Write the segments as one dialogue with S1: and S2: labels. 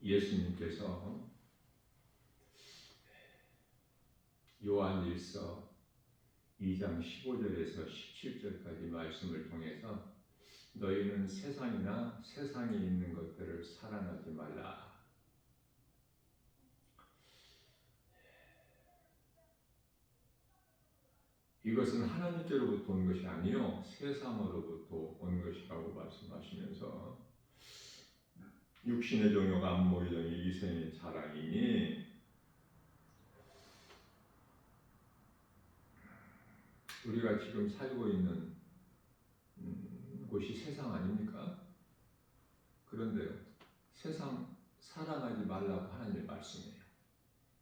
S1: 예수님께서 요한일서 2장 15절에서 17절까지 말씀을 통해서 너희는 세상이나 세상에 있는 것들을 사랑하지 말라. 이것은 하나님께로부터 온 것이 아니요 세상으로부터 온 것이라고 말씀하시면서 육신의 정욕, 안목의 정욕, 이생의 자랑이니 우리가 지금 살고 있는 곳이 세상 아닙니까? 그런데요, 세상 사랑하지 말라고 하나님 말씀해요.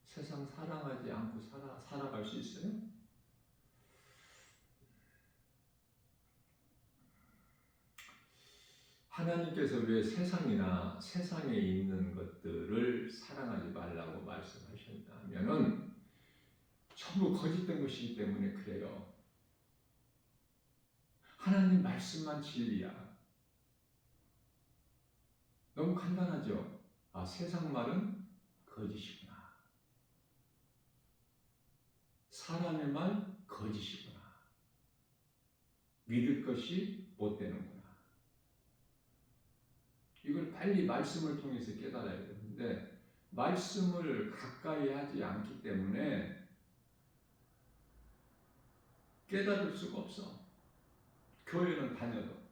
S1: 세상 사랑하지 않고 살아갈 수 있어요? 하나님께서 왜 세상이나 세상에 있는 것들을 사랑하지 말라고 말씀하셨냐면은 전부 거짓된 것이기 때문에 그래요. 하나님 말씀만 진리야. 너무 간단하죠? 아, 세상 말은 거짓이구나. 사람의 말 거짓이구나. 믿을 것이 못 되는구나. 이걸 빨리 말씀을 통해서 깨달아야 되는데 말씀을 가까이 하지 않기 때문에 깨달을 수가 없어. 교회는 다녀도.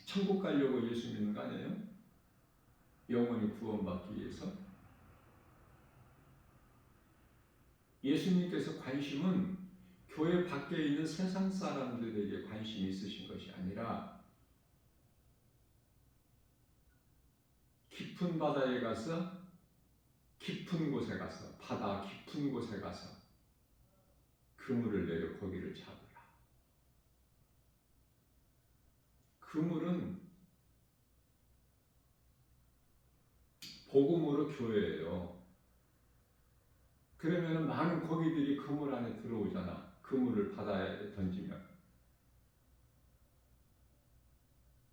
S1: 천국 가려고 예수 믿는 거 아니에요? 영원히 구원받기 위해서. 예수님께서 관심은 교회 밖에 있는 세상 사람들에게 관심이 있으신 것이 아니라 깊은 바다에 가서 깊은 곳에 가서 바다 깊은 곳에 가서 그물을 내려 고기를 잡으라. 그물은 복음으로 교회예요. 그러면 많은 고기들이 그물 안에 들어오잖아. 그물을 바다에 던지면.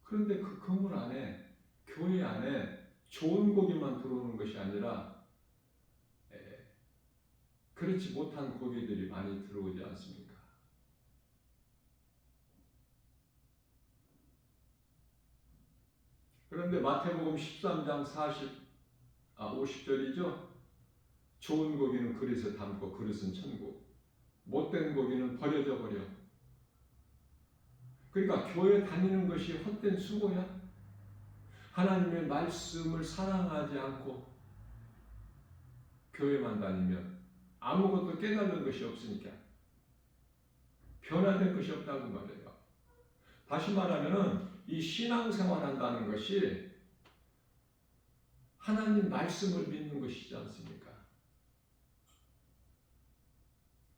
S1: 그런데 그 그물 안에, 교회 안에 좋은 고기만 들어오는 것이 아니라 그렇지 못한 고기들이 많이 들어오지 않습니까? 그런데 마태복음 13장 50절이죠. 좋은 고기는 그릇에 담고 그릇은 천국. 못된 고기는 버려져 버려. 그러니까 교회 다니는 것이 헛된 수고야. 하나님의 말씀을 사랑하지 않고 교회만 다니면 아무것도 깨달는 것이 없으니까 변화될 것이 없다고 말해요. 다시 말하면 이 신앙생활 한다는 것이 하나님 말씀을 믿는 것이지 않습니까?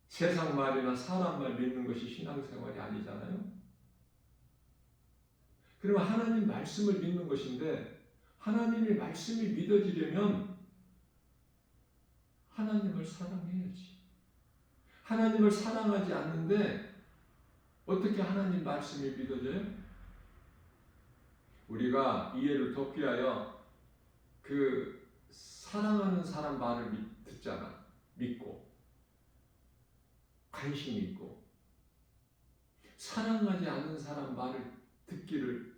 S1: 세상 말이나 사람 말 믿는 것이 신앙생활이 아니잖아요. 그러면 하나님 말씀을 믿는 것인데 하나님의 말씀이 믿어지려면 하나님을 사랑해야지. 하나님을 사랑하지 않는데 어떻게 하나님 말씀이 믿어져요? 우리가 이해를 돕기 위하여 그 사랑하는 사람 말을 듣잖아. 믿고 관심이 있고 사랑하지 않는 사람 말을 듣기를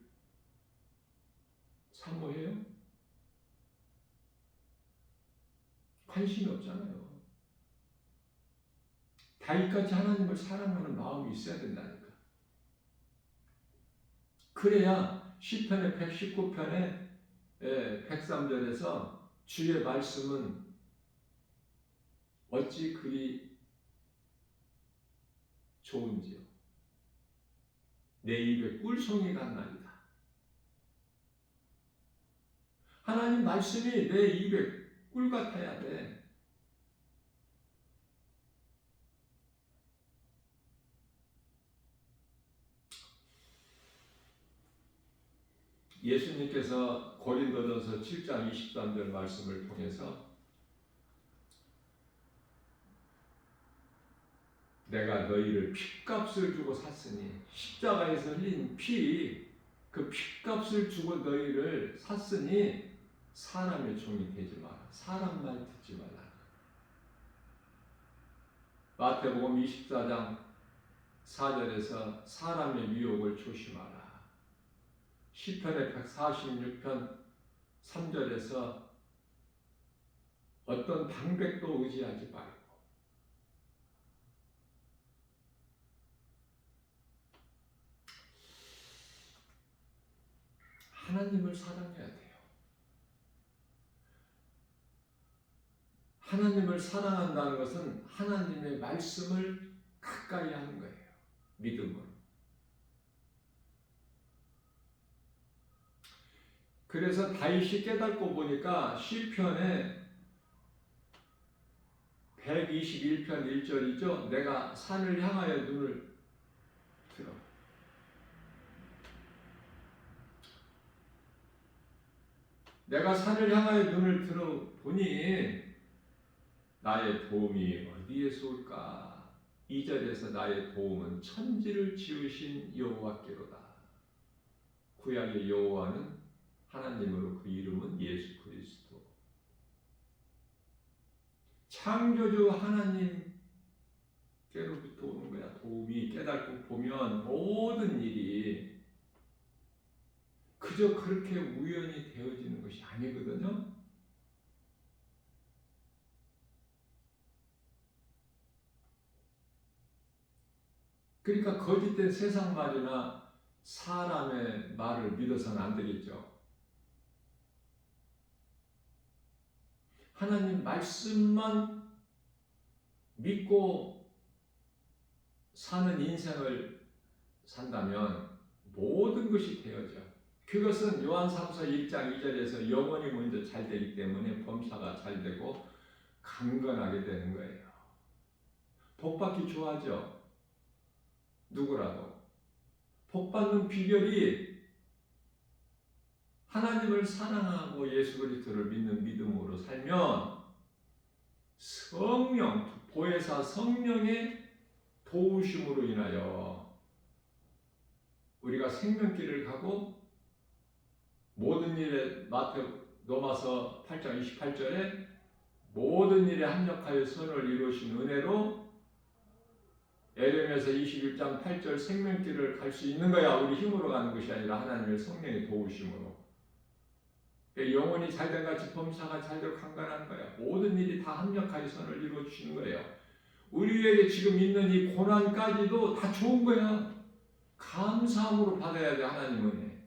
S1: 사모해요? 관심이 없잖아요. 다윗같이 하나님을 사랑하는 마음이 있어야 된다니까. 그래야 시편의 119편의 103절에서 주의 말씀은 어찌 그리 좋은지요. 내 입에 꿀송이 같나이다. 하나님 말씀이 내 입에 꿀 같아야 돼. 예수님께서 고린도전서 7장 23절 말씀을 통해서 내가 너희를 핏값을 주고 샀으니, 십자가에서 흘린 피, 그 핏값을 주고 너희를 샀으니 사람의 종이 되지 마라. 사람 말 듣지 말라. 마태복음 24장 4절에서 사람의 미혹을 조심하라. 시편의 146편 3절에서 어떤 방백도 의지하지 말고, 하나님을 사랑해야 돼요. 하나님을 사랑한다는 것은 하나님의 말씀을 가까이 하는 거예요. 믿음으로. 그래서 다윗이 깨닫고 보니까 시편에 121편 1절이죠. 내가 산을 향하여 눈을 들어. 내가 산을 향하여 눈을 들어 보니 나의 도움이 어디에서 올까? 2절에서 나의 도움은 천지를 지으신 여호와께로다. 구약의 여호와는 하나님으로 그 이름은 예수 그리스도. 창조주 하나님께로부터 오는 거야. 도움이. 깨닫고 보면 모든 일이 그저 그렇게 우연히 되어지는 것이 아니거든요. 그러니까 거짓된 세상 말이나 사람의 말을 믿어서는 안 되겠죠. 하나님 말씀만 믿고 사는 인생을 산다면 모든 것이 되어져. 그것은 요한삼서 1장 2절에서 영혼이 먼저 잘 되기 때문에 범사가 잘 되고 강건하게 되는 거예요. 복받기 좋아하죠? 누구라도. 복받는 비결이 하나님을 사랑하고 예수 그리스도를 믿는 믿음으로 살면 성령, 보혜사 성령의 도우심으로 인하여 우리가 생명길을 가고 모든 일에 로마서 8장 28절에 모든 일에 합력하여 선을 이루신 은혜로 에레미야서 21장 8절 생명길을 갈 수 있는 거야. 우리 힘으로 가는 것이 아니라 하나님의 성령의 도우심으로. 영혼이 잘된 같이 범사가 잘되고 강건한 거야. 모든 일이 다 합력하여 선을 이루어 주시는 거예요. 우리에게 지금 있는 이 고난까지도 다 좋은 거야. 감사함으로 받아야 돼. 하나님 은혜.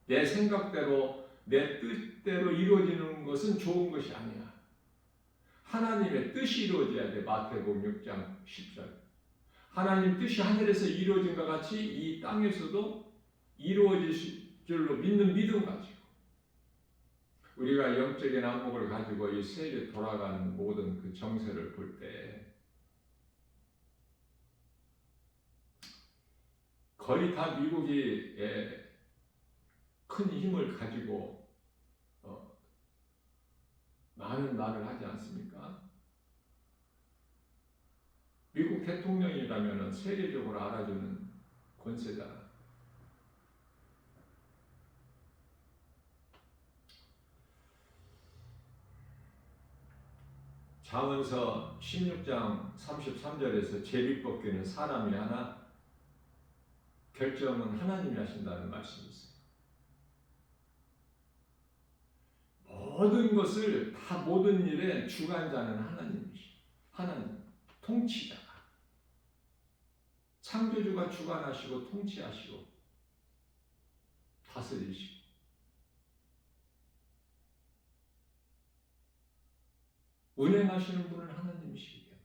S1: 내 생각대로 내 뜻대로 이루어지는 것은 좋은 것이 아니야. 하나님의 뜻이 이루어져야 돼. 마태복음 6장 10절. 하나님 뜻이 하늘에서 이루어진 것 같이 이 땅에서도 이루어질 줄로 믿는 믿음 가지고 우리가 영적인 안목을 가지고 이 세계 돌아가는 모든 그 정세를 볼 때 거의 다 미국이 큰 힘을 가지고 많은 말을 하지 않습니까? 미국 대통령이라면 세계적으로 알아주는 권세잖아. 잠언서 16장 33절에서 제비 뽑기는 사람이 하나 결정은 하나님이 하신다는 말씀이 있어요. 모든 것을 다 모든 일의 주관자는 하나님이시. 하나님 통치자가 창조주가 주관하시고 통치하시고 다스리시고 운행하시는 분은 하나님이시기 때문에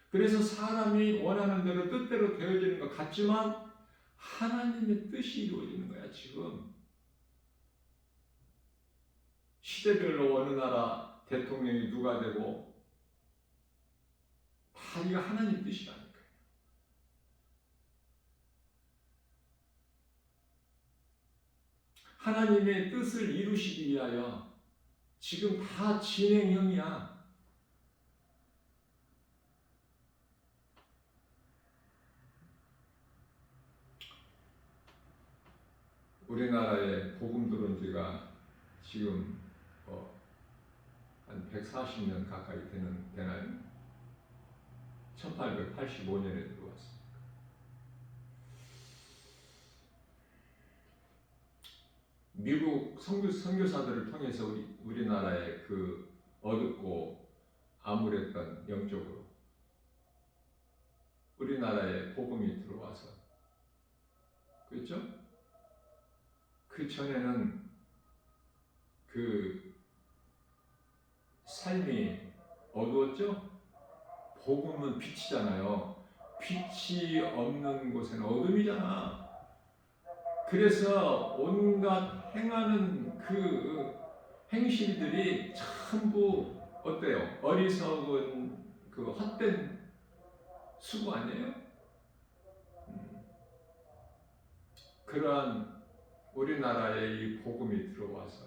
S1: 그래서 사람이 원하는 대로 뜻대로 되어지는 것 같지만 하나님의 뜻이 이루어지는 거야. 지금 시대별로 어느 나라 대통령이 누가 되고 다 이거 하나님 뜻이라니까요. 하나님의 뜻을 이루시기 위하여 지금 다 진행형이야. 우리나라에 복음 들어온 지가 지금 한 140년 가까이 되나요? 1885년에 들어왔어요. 미국 선교사들을 통해서 우리나라에 그 어둡고 암울했던 영적으로 우리나라에 복음이 들어와서, 그렇죠? 그 전에는 그 삶이 어두웠죠? 복음은 빛이잖아요. 빛이 없는 곳에는 어둠이잖아. 그래서 온갖 행하는 그 행실들이 전부 어때요? 어리석은 그 헛된 수고 아니에요? 그러한 우리나라에 이 복음이 들어와서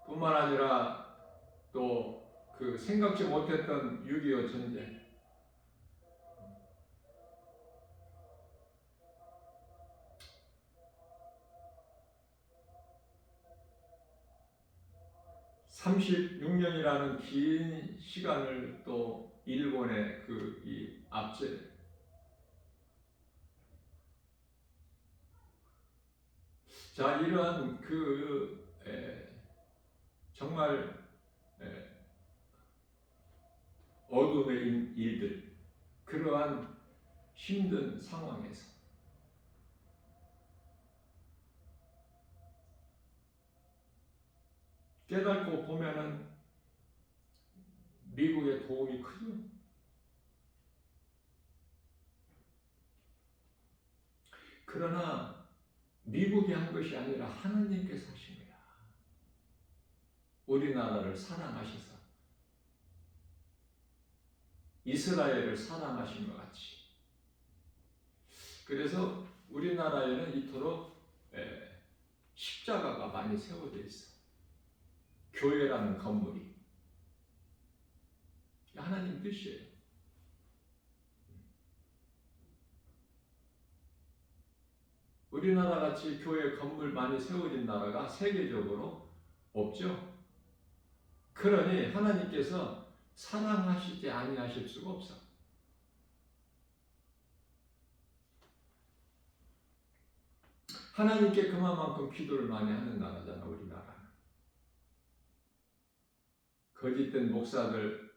S1: 뿐만 아니라 또 그 생각지 못했던 6.25 전쟁, (36년이라는) 긴 시간을 또 일본의 그 이 압제, 자, 이러한 그 정말 어둠의 일들, 그러한 힘든 상황에서 깨닫고 보면은 미국의 도움이 크죠. 그러나 미국이 한 것이 아니라 하나님께서 하신 거야. 우리나라를 사랑하셔서 이스라엘을 사랑하신 것 같이. 그래서 우리나라에는 이토록 십자가가 많이 세워져 있어. 교회라는 건물이 하나님 뜻이에요. 우리나라 같이 교회 건물 많이 세워진 나라가 세계적으로 없죠. 그러니 하나님께서 사랑하시지 아니하실 수가 없어. 하나님께 그만큼 기도를 많이 하는 나라잖아, 우리나라는. 거짓된 목사들,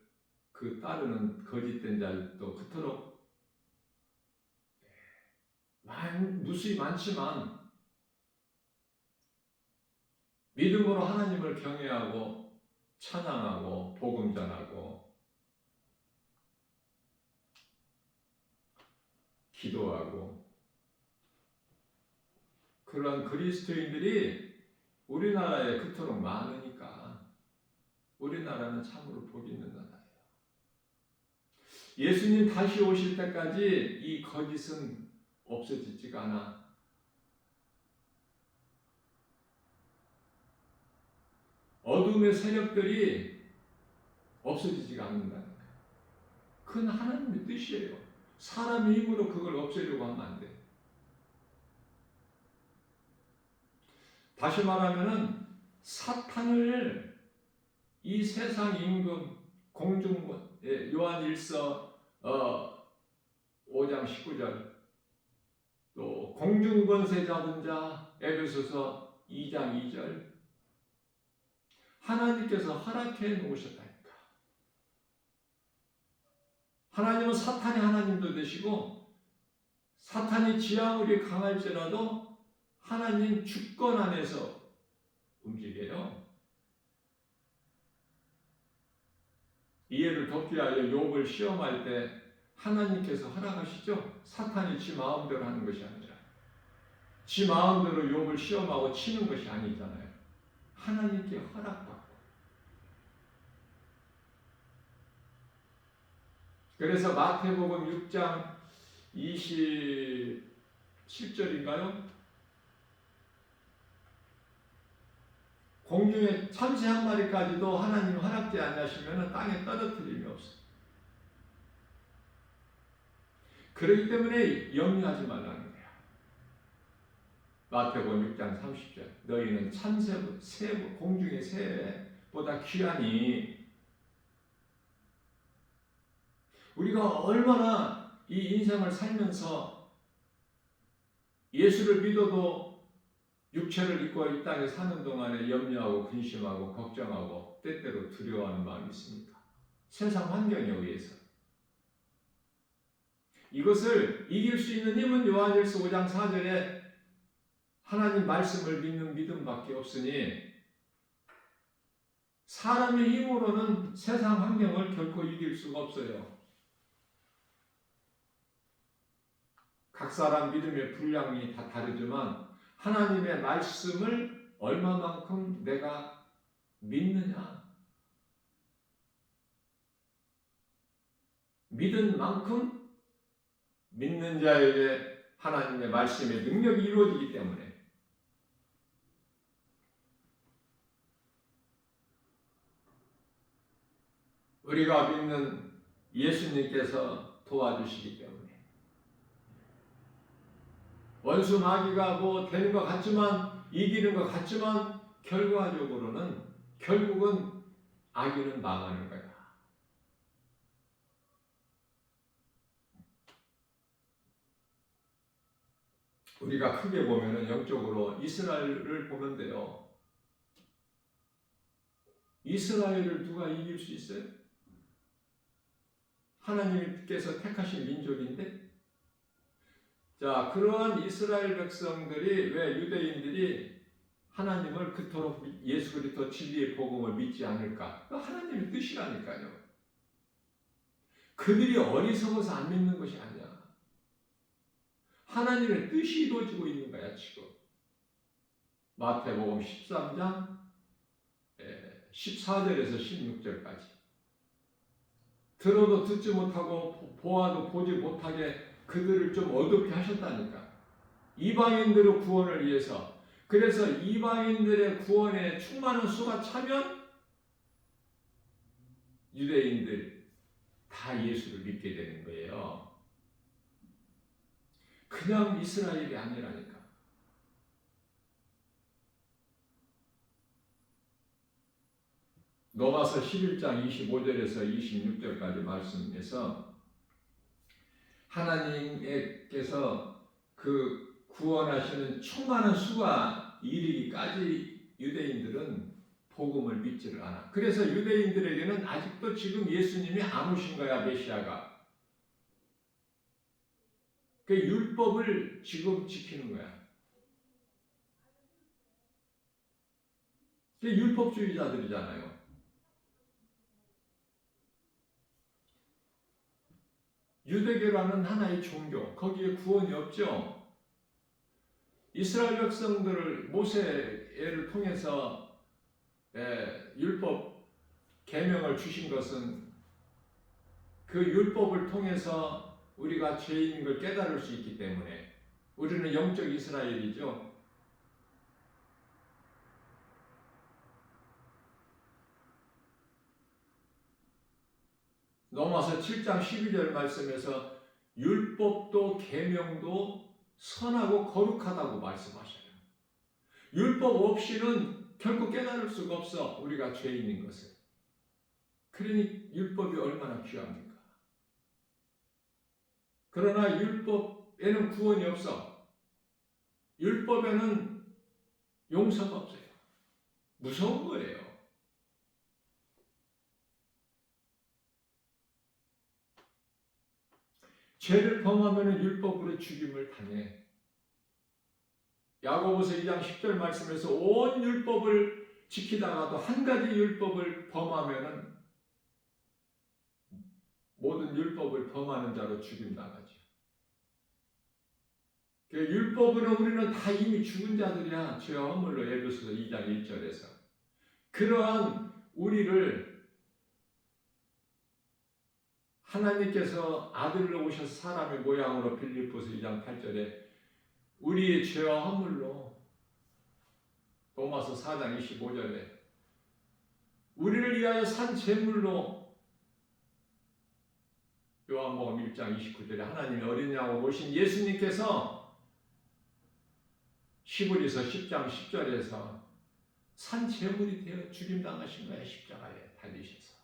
S1: 그 따르는 거짓된 자들도 그토록 무수히 많지만 믿음으로 하나님을 경외하고 찬양하고 복음 전하고 기도하고 그런 그리스도인들이 우리나라에 그토록 많으니까 우리나라는 참으로 복 있는 나라예요. 예수님 다시 오실 때까지 이 거짓은 없어지지가 않아. 어둠의 세력들이 없어지지가 않는다는 거예요. 그건 하나님의 뜻이에요. 사람의 힘으로 그걸 없애려고 하면 안 돼. 다시 말하면은 사탄을 이 세상 임금 공중권, 요한 1서 5장 19절, 또 공중권세 잡은 자 에베소서 2장 2절, 하나님께서 허락해 놓으셨다니까. 하나님은 사탄이 하나님도 되시고 사탄이 지하물이 강할지라도 하나님 주권 안에서 움직여요. 이해를 돕기 위하여 욥을 시험할 때 하나님께서 허락하시죠. 사탄이 지 마음대로 하는 것이 아니라 지 마음대로 욥을 시험하고 치는 것이 아니잖아요. 하나님께 허락받고. 그래서 마태복음 6장 27절인가요? 공중에 참새 한 마리까지도 하나님 허락지 않으시면 땅에 떨어뜨림이 없어요. 그렇기 때문에 염려하지 말라는 거야. 마태복음 6장 30절. 너희는 참새, 공중의 새보다 귀하니. 우리가 얼마나 이 인생을 살면서 예수를 믿어도 육체를 입고 이 땅에 사는 동안에 염려하고 근심하고 걱정하고 때때로 두려워하는 마음이 있습니까? 세상 환경에 의해서. 이것을 이길 수 있는 힘은 요한일서 5장 4절에 하나님 말씀을 믿는 믿음밖에 없으니 사람의 힘으로는 세상 환경을 결코 이길 수가 없어요. 각 사람 믿음의 분량이 다 다르지만 하나님의 말씀을 얼마만큼 내가 믿느냐, 믿은 만큼 믿는 자에게 하나님의 말씀의 능력이 이루어지기 때문에 우리가 믿는 예수님께서 도와주시기 때문에 원수 마귀가 뭐 되는 것 같지만 이기는 것 같지만 결과적으로는 결국은 악인은 망하는 거야. 우리가 크게 보면은 영적으로 이스라엘을 보면 돼요. 이스라엘을 누가 이길 수 있어요? 하나님께서 택하신 민족인데, 자, 그러한 이스라엘 백성들이 왜 유대인들이 하나님을 그토록 예수 그리스도 진리의 복음을 믿지 않을까? 하나님의 뜻이라니까요. 그들이 어리석어서 안 믿는 것이 아니야. 하나님의 뜻이 이루어지고 있는 거야, 지금. 마태복음 13장 14절에서 16절까지. 들어도 듣지 못하고 보아도 보지 못하게 그들을 좀 어둡게 하셨다니까. 이방인들의 구원을 위해서. 그래서 이방인들의 구원에 충만한 수가 차면 유대인들 다 예수를 믿게 되는 거예요. 그냥 이스라엘이 아니라니까. 로마서 11장 25절에서 26절까지 말씀에서 하나님께서 그 구원하시는 충만한 수가 이르기까지 유대인들은 복음을 믿지를 않아. 그래서 유대인들에게는 아직도 지금 예수님이 안 오신 거야, 메시아가. 그 율법을 지금 지키는 거야. 그 율법주의자들이잖아요. 유대교라는 하나의 종교, 거기에 구원이 없죠. 이스라엘 백성들을 모세를 통해서 율법 계명을 주신 것은 그 율법을 통해서 우리가 죄인인 걸 깨달을 수 있기 때문에 우리는 영적 이스라엘이죠. 로마서 7장 12절 말씀에서 율법도 계명도 선하고 거룩하다고 말씀하셔요. 율법 없이는 결코 깨달을 수가 없어, 우리가 죄인인 것을. 그러니 율법이 얼마나 귀합니까? 그러나 율법에는 구원이 없어. 율법에는 용서가 없어요. 무서운 거예요. 죄를 범하면 율법으로 죽임을 당해. 야고보서 2장 10절 말씀에서 온 율법을 지키다가도 한 가지 율법을 범하면 모든 율법을 범하는 자로 죽임당하죠. 그 율법으로 우리는 다 이미 죽은 자들이야. 죄와 허물로. 에베소서 2장 1절에서. 그러한 우리를 하나님께서 아들로 오셔서 사람의 모양으로 빌립보서 2장 8절에 우리의 죄와 허물로 로마서 4장 25절에 우리를 위하여 산 제물로 요한복음 1장 29절에 하나님의 어린 양으로 오신 예수님께서 히브리서 10장 10절에서 산 제물이 되어 죽임당하신 거예요. 십자가에 달리셔서.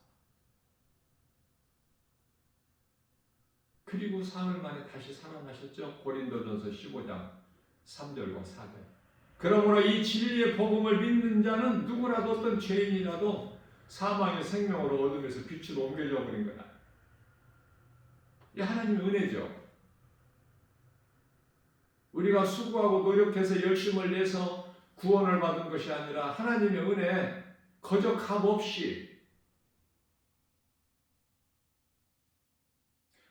S1: 그리고 사흘 만에 다시 살아나셨죠. 고린도전서 15장 3절과 4절. 그러므로 이 진리의 복음을 믿는 자는 누구라도 어떤 죄인이라도 사망의 생명으로 어둠에서 빛으로 옮겨져 버린 거다. 이 하나님의 은혜죠. 우리가 수고하고 노력해서 열심을 내서 구원을 받은 것이 아니라 하나님의 은혜 거저값 없이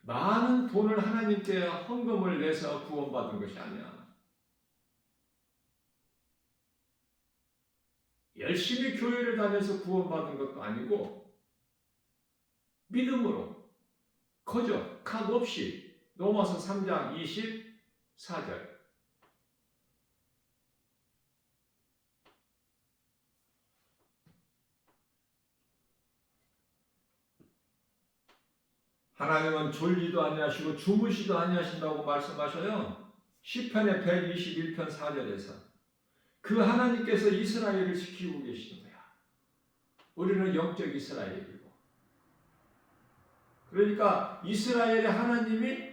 S1: 많은 돈을 하나님께 헌금을 내서 구원받은 것이 아니야. 열심히 교회를 다녀서 구원받은 것도 아니고 믿음으로 거저 값 없이 로마서 3장 24절 하나님은 졸지도 아니하시고 주무시도 아니하신다고 말씀하셔요. 시편의 121편 4절에서 그 하나님께서 이스라엘을 지키고 계시는 거야. 우리는 영적 이스라엘이고. 그러니까 이스라엘의 하나님이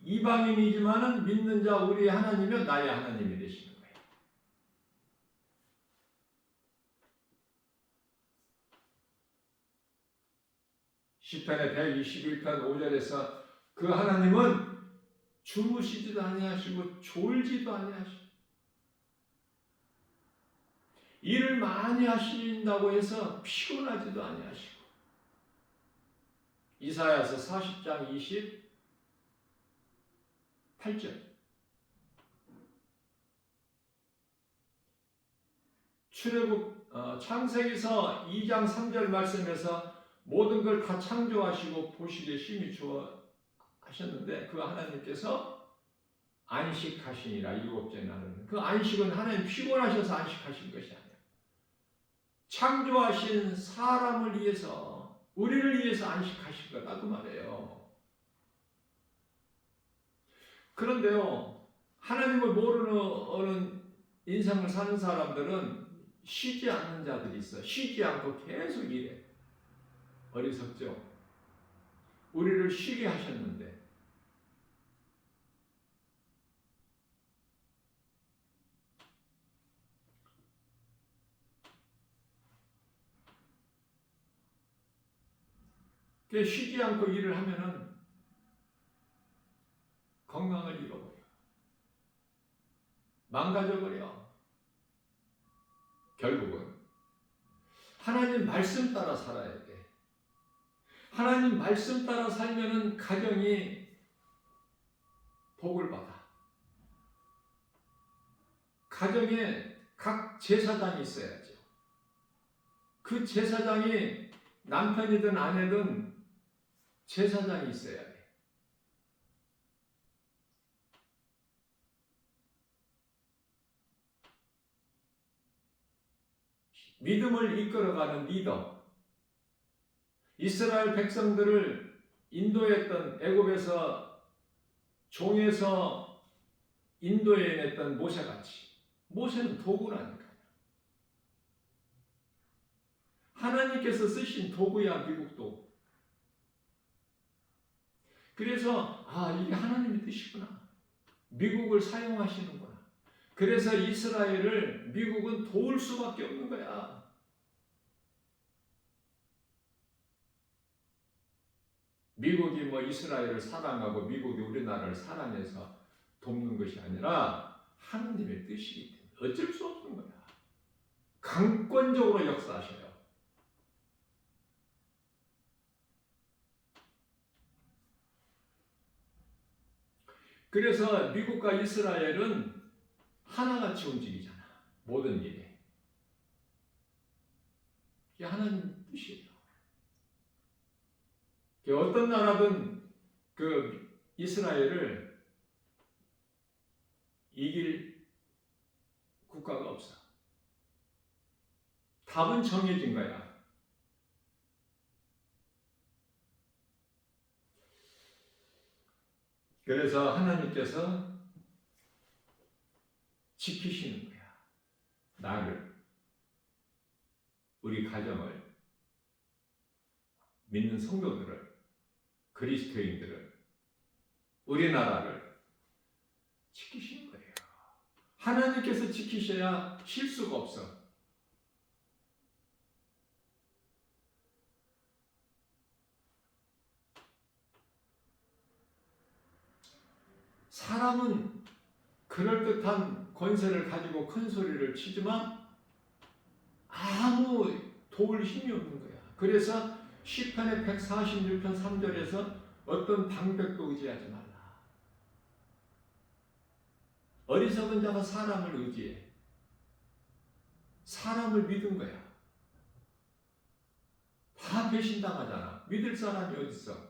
S1: 이방인이지만은 믿는 자 우리의 하나님은 나의 하나님이 되시는 거예요. 시편의 121편 5절에서 그 하나님은 주무시지도 아니하시고 졸지도 아니하시고 일을 많이 하신다고 해서 피곤하지도 아니하시고 이사야서 40장 28절 창세기서 2장 3절 말씀에서 모든 걸 다 창조하시고 보시기에 심히 좋아하셨는데 그 하나님께서 안식하시니라 일곱째 날은 그 안식은 하나님 피곤하셔서 안식하신 것이 아니라 창조하신 사람을 위해서 우리를 위해서 안식하신 거다 그 말이에요. 그런데요 하나님을 모르는 인생을 사는 사람들은 쉬지 않는 자들이 있어. 쉬지 않고 계속 일해. 어리석죠. 우리를 쉬게 하셨는데 쉬지 않고 일을 하면은 건강을 잃어버려. 망가져버려. 결국은 하나님 말씀 따라 살아야 돼. 하나님 말씀 따라 살면은 가정이 복을 받아. 가정에 각 제사장이 있어야죠. 그 제사장이 남편이든 아내든 제사장이 있어야 돼. 믿음을 이끌어가는 리더. 이스라엘 백성들을 인도했던 애굽에서 종에서 인도해냈던 모세같이. 모세는 도구라니까요. 하나님께서 쓰신 도구야 미국도. 그래서 이게 하나님의 뜻이구나. 미국을 사용하시는구나. 그래서 이스라엘을 미국은 도울 수밖에 없는 거야. 미국이 이스라엘을 사랑하고 미국이 우리나라를 사랑해서 돕는 것이 아니라 하나님의 뜻이기 때문에 어쩔 수 없는 거야. 강권적으로 역사하셔요. 그래서 미국과 이스라엘은 하나같이 움직이잖아. 모든 일에. 이게 하나님 뜻이에요. 어떤 나라든 그 이스라엘을 이길 국가가 없어. 답은 정해진 거야. 그래서 하나님께서 지키시는 거야. 나를, 우리 가정을, 믿는 성도들을, 그리스도인들을, 우리나라를 지키시는 거예요. 하나님께서 지키셔야 실수가 없어. 사람은 그럴듯한 권세를 가지고 큰 소리를 치지만 아무 도울 힘이 없는 거야. 그래서 시편의 146편 3절에서 어떤 방백도 의지하지 말라. 어리석은 자가 사람을 의지해. 사람을 믿은 거야. 다 배신당하잖아. 믿을 사람이 어딨어?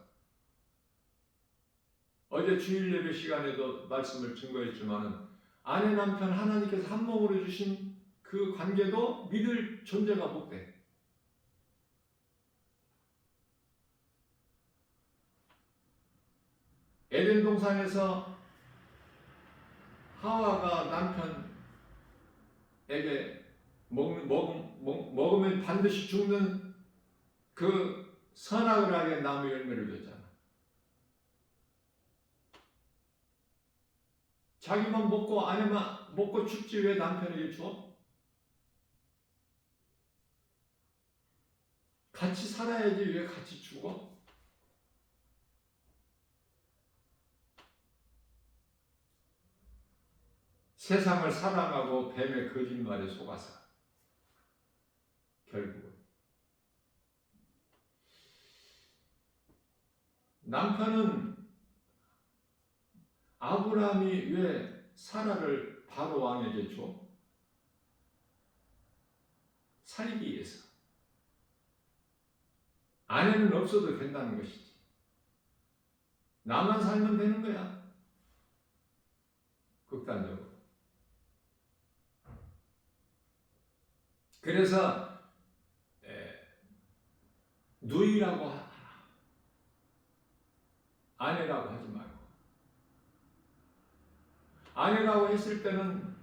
S1: 어제 주일 예배 시간에도 말씀을 증거했지만 아내 남편 하나님께서 한 몸으로 주신 그 관계도 믿을 존재가 못 돼. 에덴 동산에서 하와가 남편에게 먹으면 반드시 죽는 그 선악을 알게 나무 열매를 줬잖아. 자기만 먹고 아내만 먹고 죽지 왜 남편에게 줘? 같이 살아야지 왜 같이 죽어? 세상을 사랑하고 뱀의 거짓말에 속아서 결국은 남편은 아브라함이 왜 사라를 바로 왕에게 줘? 살기 위해서. 아내는 없어도 된다는 것이지. 나만 살면 되는 거야. 극단적으로. 그래서 누이라고 하라. 아내라고 하지 말고. 아내라고 했을 때는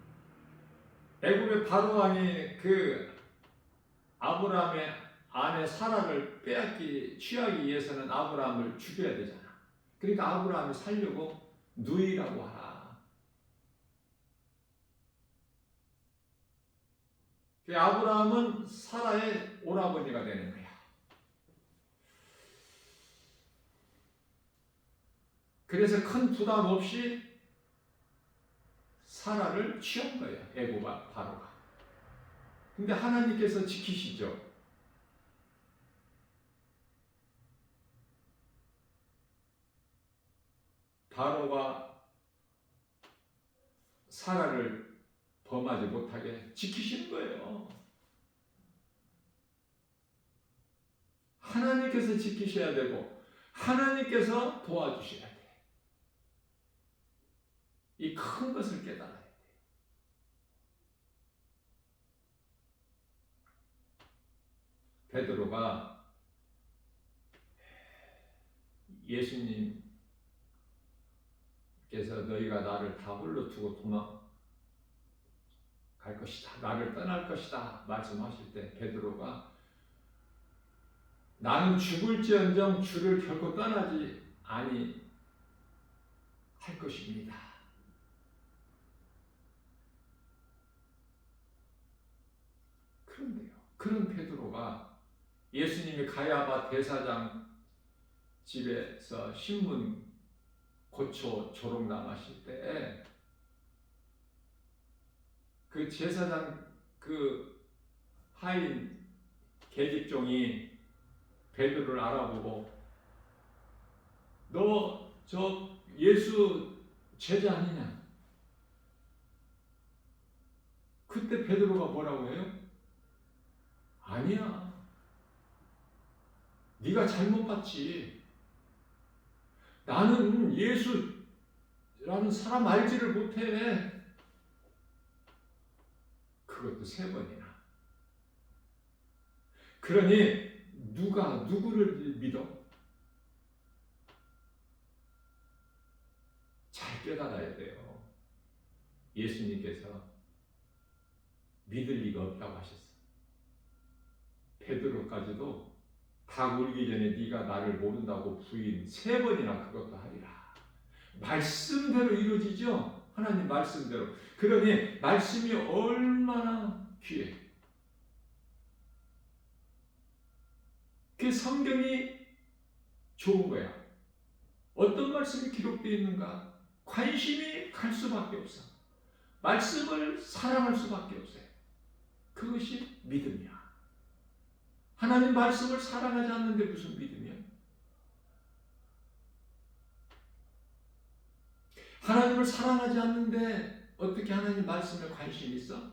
S1: 애굽의 바로 왕이 그 아브라함의 아내 사라를 취하기 위해서는 아브라함을 죽여야 되잖아. 그러니까 아브라함이 살려고 누이라고 하라. 아브라함은 사라의 오라버니가 되는 거야. 그래서 큰 부담 없이 사라를 취한 거예요. 애굽 바로가. 근데 하나님께서 지키시죠. 바로가 사라를 범하지 못하게 지키시는 거예요. 하나님께서 지키셔야 되고 하나님께서 도와주셔야 돼. 이 큰 것을 깨달아야 돼. 베드로가 예수님께서 너희가 나를 다 홀로 두고 도망갈 것이다. 나를 떠날 것이다. 말씀하실 때 베드로가 나는 죽을지언정 주를 결코 떠나지 아니할 것입니다. 그런데요. 그런 베드로가 예수님이 가야바 대사장 집에서 신문 고초 조롱 당하실 때 그 제사장 그 하인 계집종이 베드로를 알아보고 너 저 예수 제자 아니냐? 그때 베드로가 뭐라고 해요? 아니야. 네가 잘못 봤지. 나는 예수라는 사람 알지를 못해. 그것도 3번이나. 그러니 누가 누구를 믿어? 잘 깨달아야 돼요. 예수님께서 믿을 리가 없다고 하셨어요. 베드로까지도 닭 울기 전에 네가 나를 모른다고 부인 3번이나 그것도 하리라. 말씀대로 이루어지죠. 하나님 말씀대로. 그러니 말씀이 얼마나 귀해. 그 성경이 좋은 거야. 어떤 말씀이 기록되어 있는가? 관심이 갈 수밖에 없어. 말씀을 사랑할 수밖에 없어요. 그것이 믿음이야. 하나님 말씀을 사랑하지 않는데 무슨 믿음이야? 하나님을 사랑하지 않는데 어떻게 하나님 말씀에 관심이 있어?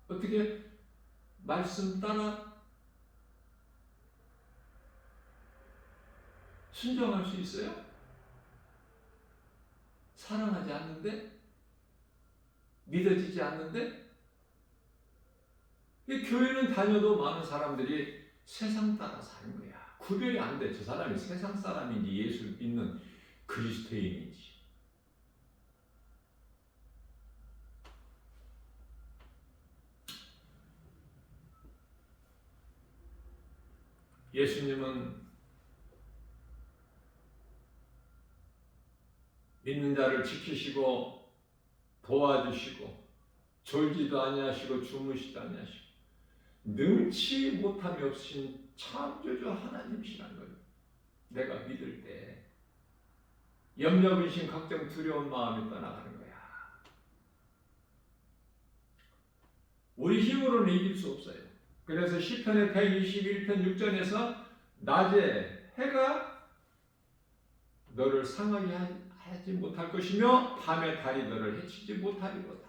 S1: 어떻게 말씀 따라 순종할 수 있어요? 사랑하지 않는데? 믿어지지 않는데? 교회는 다녀도 많은 사람들이 세상 따라 사는 거야. 구별이 안 돼. 저 사람이 세상 사람인지 예수를 믿는 그리스도인인지. 예수님은 믿는 자를 지키시고 도와주시고 졸지도 아니하시고 주무시도 아니하시고 능치 못함이 없으신 창조주 하나님이시라는 거예요. 내가 믿을 때 염려, 근심, 걱정, 두려운 마음이 떠나가는 거야. 우리 힘으로는 이길 수 없어요. 그래서 시편의 121편 6절에서 낮에 해가 너를 상하게 하지 못할 것이며 밤에 달이 너를 해치지 못하리로다.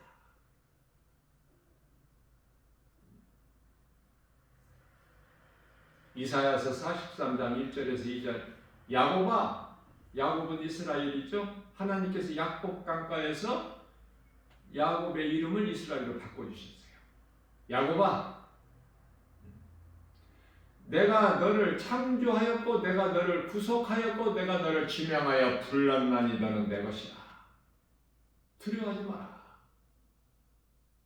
S1: 이사야서 43장 1절에서 2절 야곱아, 야곱은 이스라엘이죠. 하나님께서 야곱 강가에서 야곱의 이름을 이스라엘로 바꿔주셨어요. 야곱아, 내가 너를 창조하였고 내가 너를 구속하였고 내가 너를 지명하여 불렀나니 너는 내 것이라. 두려워하지 마라.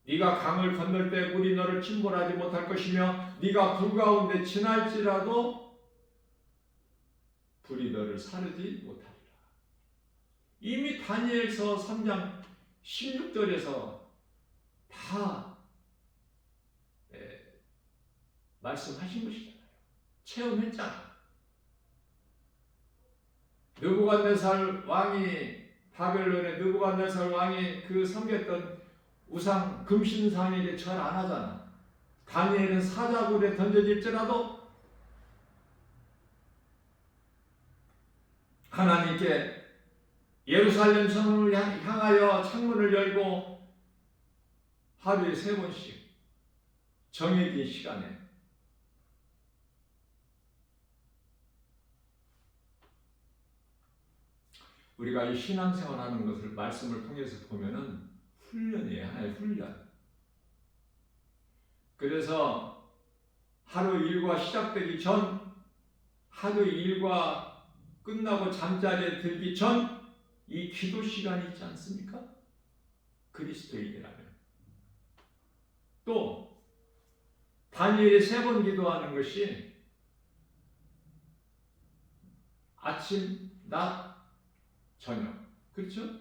S1: 네가 강을 건널 때 물이 너를 침몰하지 못할 것이며 네가 불 가운데 지날지라도 불이 너를 사르지 못하리라. 이미 다니엘서 3장 16절에서 다 말씀하신 것이잖아요. 체험했잖아. 느부갓네살 왕이 바벨론의 느부갓네살 왕이 그 섬겼던 우상 금신상에게 절 안 하잖아. 다니엘은 사자굴에 던져질지라도 하나님께 예루살렘 성을 향하여 창문을 열고 하루에 3번씩 정해진 시간에 우리가 이 신앙생활하는 것을 말씀을 통해서 보면은 훈련이에요. 하나의 훈련. 그래서 하루 일과 시작되기 전, 하루 일과 끝나고 잠자리에 들기 전 이 기도 시간이 있지 않습니까? 그리스도인이라면. 또 다니엘이 3번 기도하는 것이 아침, 낮, 저녁. 그렇죠?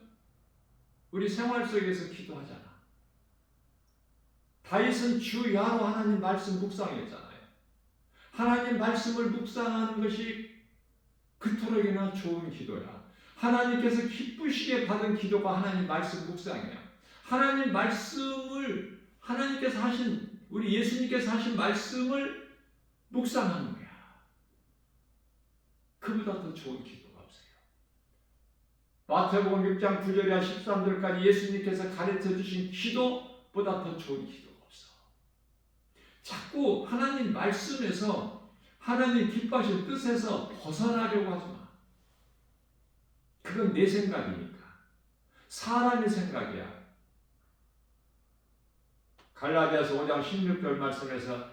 S1: 우리 생활 속에서 기도하잖아. 다윗은 주야로 하나님 말씀 묵상했잖아요. 하나님 말씀을 묵상하는 것이 그토록이나 좋은 기도야. 하나님께서 기쁘시게 받은 기도가 하나님 말씀 묵상이야. 하나님 말씀을 하나님께서 하신 우리 예수님께서 하신 말씀을 묵상하는 거야. 그보다 더 좋은 기도가 없어요. 마태복음 6장 9절에 13절까지 예수님께서 가르쳐 주신 기도보다 더 좋은 기도가 없어. 자꾸 하나님 말씀에서 하나님 기뻐하신 뜻에서 벗어나려고 하지 마. 그건 내 생각이니까. 사람의 생각이야. 갈라디아서 5장 16절 말씀에서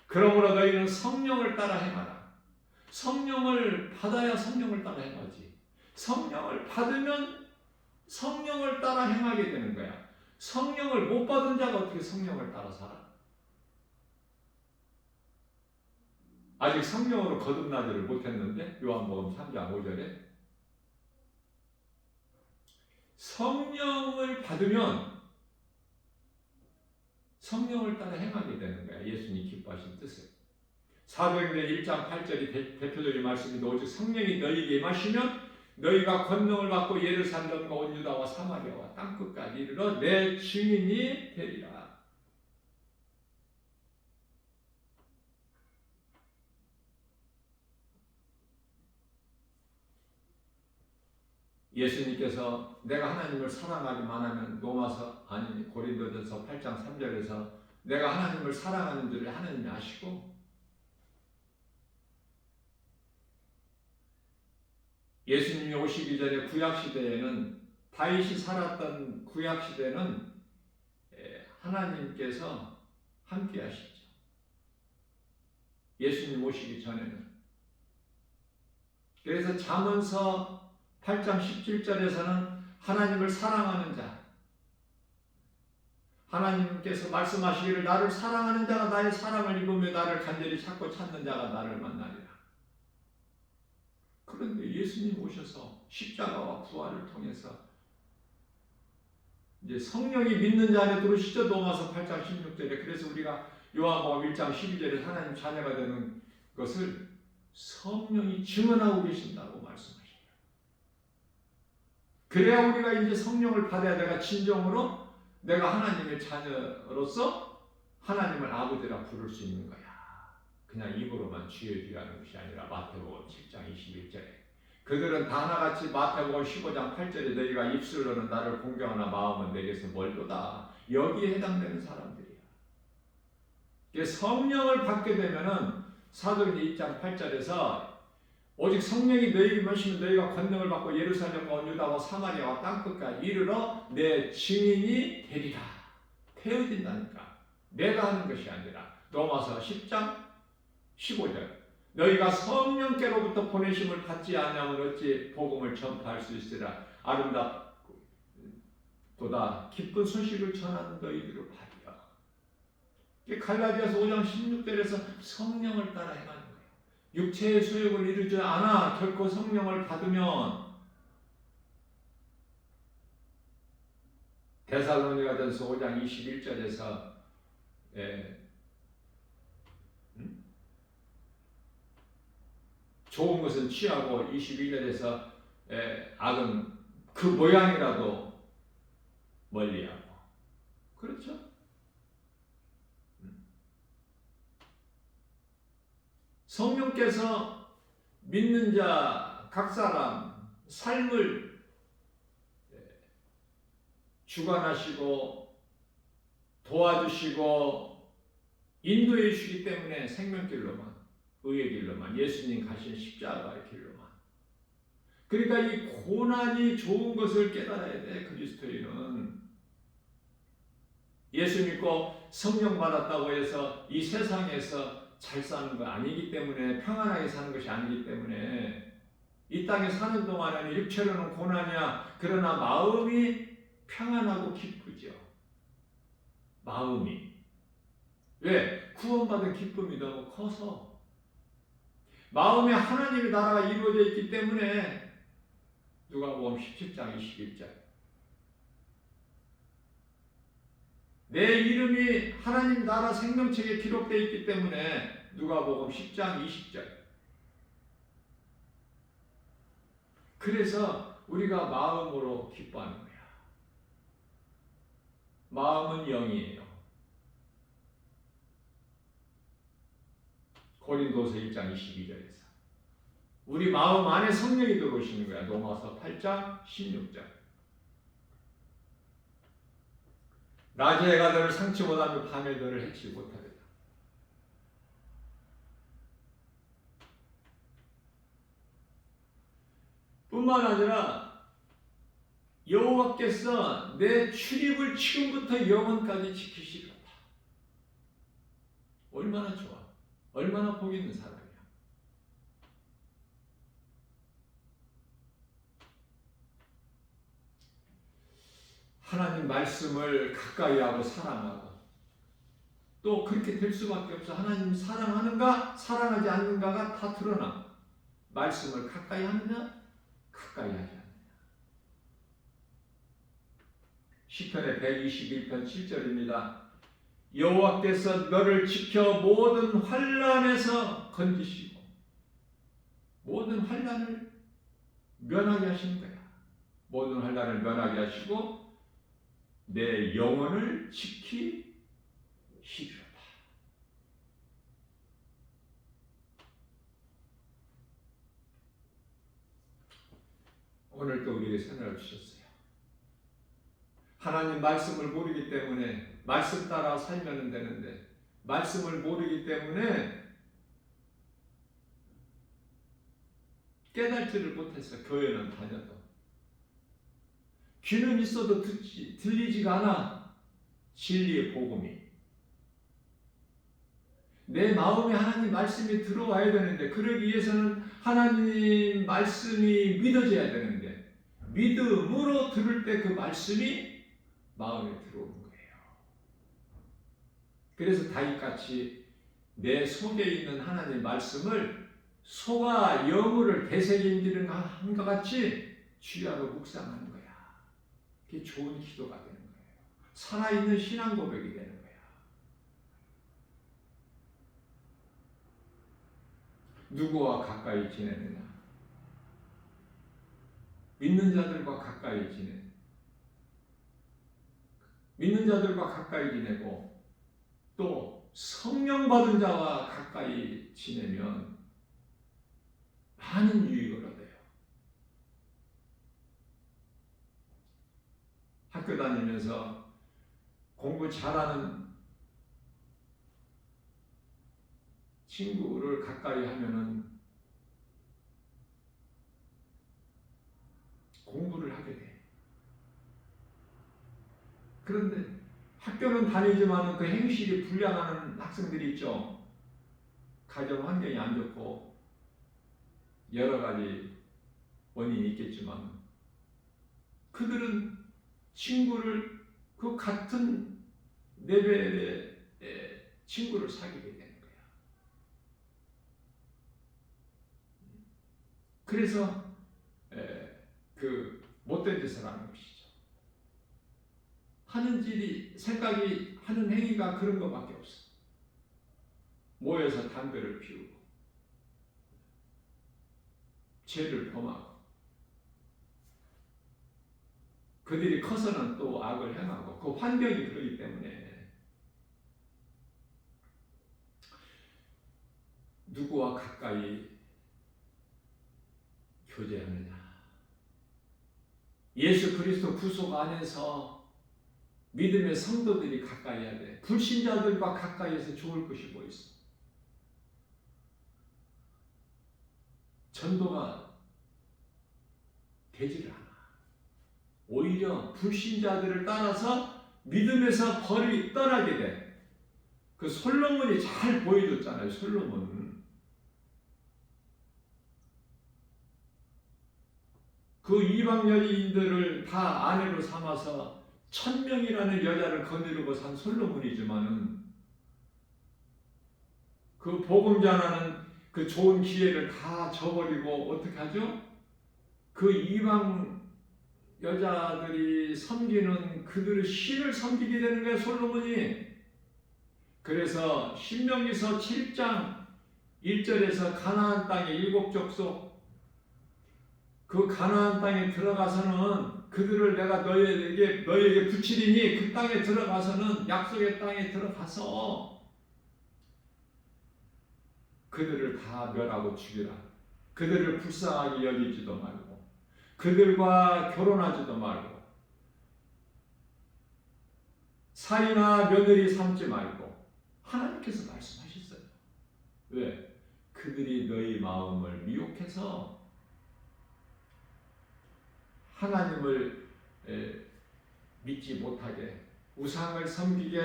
S1: 그러므로 너희는 성령을 따라 행하라. 성령을 받아야 성령을 따라 행하지. 성령을 받으면 성령을 따라 행하게 되는 거야. 성령을 못 받은 자가 어떻게 성령을 따라 살아? 아직 성령으로 거듭나지를 못했는데 요한복음 3장 5절에 성령을 받으면 성령을 따라 행하게 되는 거야. 예수님 기뻐하신 뜻을. 사도행전 1장 8절이 대표적인 말씀인데 오직 성령이 너희에게 임하시면 너희가 권능을 받고 예루살렘과 온 유다와 사마리아와 땅끝까지 이르러 내 증인이 되리라. 예수님께서 내가 하나님을 사랑하기만 하면 고린도전서 8장 3절에서 내가 하나님을 사랑하는 줄을 하나님이 아시고 예수님이 오시기 전에 구약시대에는 다윗이 살았던 구약시대는 하나님께서 함께 하시죠. 예수님 오시기 전에는. 그래서 잠언서 8장 17절에서는 하나님을 사랑하는 자, 하나님께서 말씀하시기를 나를 사랑하는 자가 나의 사랑을 입으며 나를 간절히 찾고 찾는 자가 나를 만나리라. 그런데 예수님 오셔서 십자가와 부활을 통해서 이제 성령이 믿는 자 안에 들어오시죠. 로마서 8장 16절에. 그래서 우리가 요한복음 1장 12절에 하나님 자녀가 되는 것을 성령이 증언하고 계신다고 말씀하십니다. 그래야 우리가 이제 성령을 받아야 내가 진정으로 내가 하나님의 자녀로서 하나님을 아버지라 부를 수 있는 거야. 그냥 입으로만 주여 주여 하는 것이 아니라 마태복음 7장 21절에 그들은 다 하나같이 마태복음 15장 8절에 너희가 입술로는 나를 공경하나 마음은 내게서 멀도다. 여기에 해당되는 사람들이야. 성령을 받게 되면은 사도행전 2장 8절에서 오직 성령이 너희에게 임하시면 너희가 권능을 받고 예루살렘과 온 유다와 사마리아와 땅끝까지 이르러 내 증인이 되리라. 태워진다니까. 내가 하는 것이 아니라. 로마서 10장 15절. 너희가 성령께로부터 보내심을 받지 아니하면 어찌 복음을 전파할 수 있으리라. 아름답도다 기쁜 소식을 전하는 너희들을 바리라. 갈라디아서 5장 16절에서 성령을 따라 행하는 거예요. 육체의 소욕을 이루지 않아 결코 성령을 받으면 데살로니가전서 5장 21절에서 좋은 것은 취하고 21절에서 악은 그 모양이라도 멀리하고. 그렇죠? 성령께서 믿는 자 각 사람 삶을 주관하시고 도와주시고 인도해 주시기 때문에 생명길로만, 의의 길로만, 예수님 가신 십자가의 길로만. 그러니까 이 고난이 좋은 것을 깨달아야 돼. 그리스도인은 예수 믿고 성령 받았다고 해서 이 세상에서 잘 사는 거 아니기 때문에, 평안하게 사는 것이 아니기 때문에 이 땅에 사는 동안에는 육체로는 고난이야. 그러나 마음이 평안하고 기쁘죠. 마음이. 왜? 구원받은 기쁨이 너무 커서. 마음에 하나님의 나라가 이루어져 있기 때문에. 누가복음 17장 21절. 내 이름이 하나님 나라 생명책에 기록되어 있기 때문에 누가복음 10장 20절. 그래서 우리가 마음으로 기뻐하는 거야. 마음은 영이에요. 고린도서 1장 22절에서 우리 마음 안에 성령이 들어오시는 거야. 로마서 8장 16절. 낮에 해가 너를 상치 못하며 밤에 너를 해치지 못하리라. 뿐만 아니라 여호와께서 내 출입을 지금부터 영원까지 지키시리로다. 얼마나 좋아. 얼마나 복 있는 사람이야. 하나님 말씀을 가까이 하고 사랑하고 또 그렇게 될 수밖에 없어. 하나님 사랑하는가 사랑하지 않는가가 다 드러나. 말씀을 가까이 하느냐 가까이 하지 않느냐. 시편의 121편 7절입니다. 여호와께서 너를 지켜 모든 환난에서 건지시고 모든 환난을 면하게 하시는 거야. 모든 환난을 면하게 하시고 내 영혼을 지키시리로다. 오늘도 우리에게 생각을 주셨어요. 하나님 말씀을 모르기 때문에 말씀 따라 살면 되는데 말씀을 모르기 때문에 깨달지를 못해서 교회는 다녀도 귀는 있어도 들리지가 않아. 진리의 복음이 내 마음에 하나님 말씀이 들어와야 되는데 그러기 위해서는 하나님 말씀이 믿어져야 되는데 믿음으로 들을 때 그 말씀이 마음에 들어오는 거예요. 그래서 다윗같이 내 속에 있는 하나님 말씀을 소가 여물을 되새김질한 것 같이 주야로 묵상하는 거야. 그게 좋은 기도가 되는 거예요. 살아있는 신앙 고백이 되는 거야. 누구와 가까이 지내느냐? 믿는 자들과 가까이 지내. 믿는 자들과 가까이 지내고 또 성령 받은 자와 가까이 지내면 많은 유익을 얻어요. 학교 다니면서 공부 잘하는 친구를 가까이 하면은 공부를 하게 돼. 그런데 학교는 다니지만 그 행실이 불량하는 학생들이 있죠. 가정 환경이 안 좋고 여러 가지 원인이 있겠지만 그들은 친구를 그 같은 레벨의 친구를 사귀게 되는 거야. 그래서 그 못된 짓을 하는 것이죠. 하는 일이 생각이 하는 행위가 그런 것밖에 없어. 모여서 담배를 피우고 죄를 범하고 그들이 커서는 또 악을 행하고 그 환경이 그러기 때문에 누구와 가까이 교제하느냐. 예수 그리스도 구속 안에서 믿음의 성도들이 가까이 해야 돼. 불신자들과 가까이해서 좋을 것이 뭐 있어? 전도가 되지를 않아. 오히려 불신자들을 따라서 믿음에서 벌이 떠나게 돼. 그 솔로몬이 잘 보여줬잖아요. 솔로몬. 그 이방 여인들을 다 아내로 삼아서 1000명이라는 여자를 거느리고 산 솔로몬이지만은 그 복음 전하는 그 좋은 기회를 다 저버리고 어떻게 하죠? 그 이방 여자들이 섬기는 그들의 신을 섬기게 되는 거예요, 솔로몬이. 그래서 신명기서 7장 1절에서 가나안 땅의 7족속 그 가나안 땅에 들어가서는 그들을 내가 너희에게 붙이리니 그 땅에 들어가서는 약속의 땅에 들어가서 그들을 다 멸하고 죽이라. 그들을 불쌍하게 여기지도 말고 그들과 결혼하지도 말고 사위나 며느리 삼지 말고 하나님께서 말씀하셨어요. 왜? 그들이 너희 마음을 미혹해서 하나님을 믿지 못하게 우상을 섬기게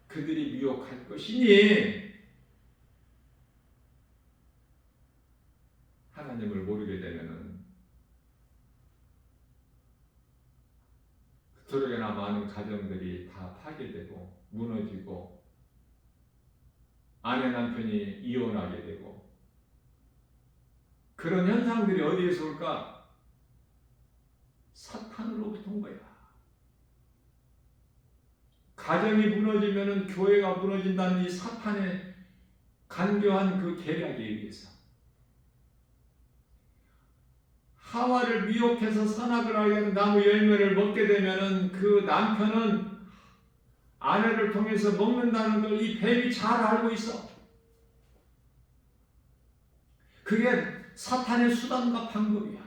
S1: 그들이 미혹할 것이니 하나님을 모르게 되면은 그토록이나 많은 가정들이 다 파괴되고 무너지고 아내 남편이 이혼하게 되고 그런 현상들이 어디에서 올까? 사탄으로부터 온 거야. 가정이 무너지면은 교회가 무너진다는 이 사탄의 간교한 그 계략에 의해서 하와를 미혹해서 선악을 알게 하는 나무 열매를 먹게 되면은 그 남편은 아내를 통해서 먹는다는 걸 이 뱀이 잘 알고 있어. 그게 사탄의 수단과 방법이야.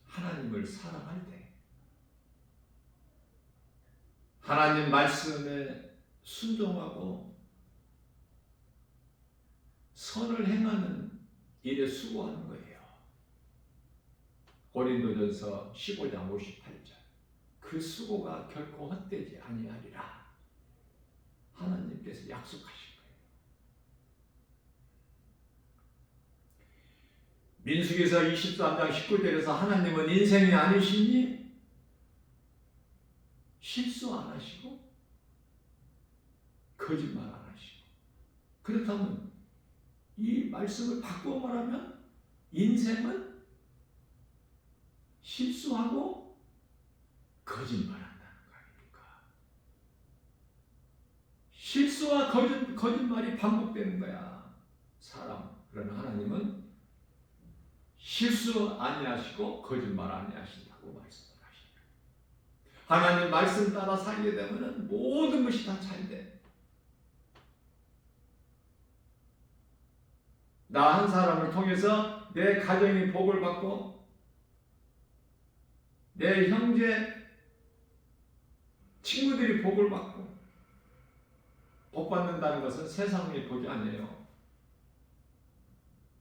S1: 하나님을 사랑할 때, 하나님 말씀에 순종하고 선을 행하는 일에 수고하는 거예요. 고린도전서 15장 58절. 그 수고가 결코 헛되지 아니하리라. 하나님께서 약속하신 거예요. 민수기서 23장 19절에서 하나님은 인생이 아니시니 실수 안 하시고 거짓말 안 하시고, 그렇다면 이 말씀을 바꾸어 말하면 인생은 실수하고 거짓말한다는 거 아닙니까? 실수와 거짓말이 반복되는 거야, 사람. 그러나 하나님은 실수 아니하시고 거짓말 아니하신다고 말씀을 하십니다. 하나님 말씀 따라 살게 되면 모든 것이 다 잘 돼. 나 한 사람을 통해서 내 가정이 복을 받고 내 형제 친구들이 복을 받고, 복 받는다는 것은 세상의 복이 아니에요.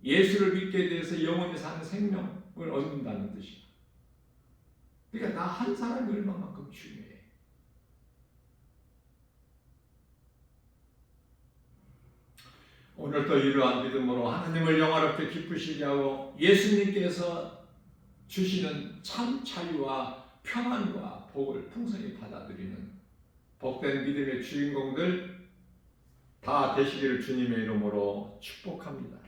S1: 예수를 믿게 돼서 영원히 사는 생명을 얻는다는 뜻이야. 그러니까 나 한 사람이 얼마만큼 중요해. 오늘도 이러한 믿음으로 하나님을 영화롭게 기쁘시게 하고 예수님께서 주시는 참 자유와 평안과 복을 풍성히 받아들이는 복된 믿음의 주인공들 다 되시기를 주님의 이름으로 축복합니다.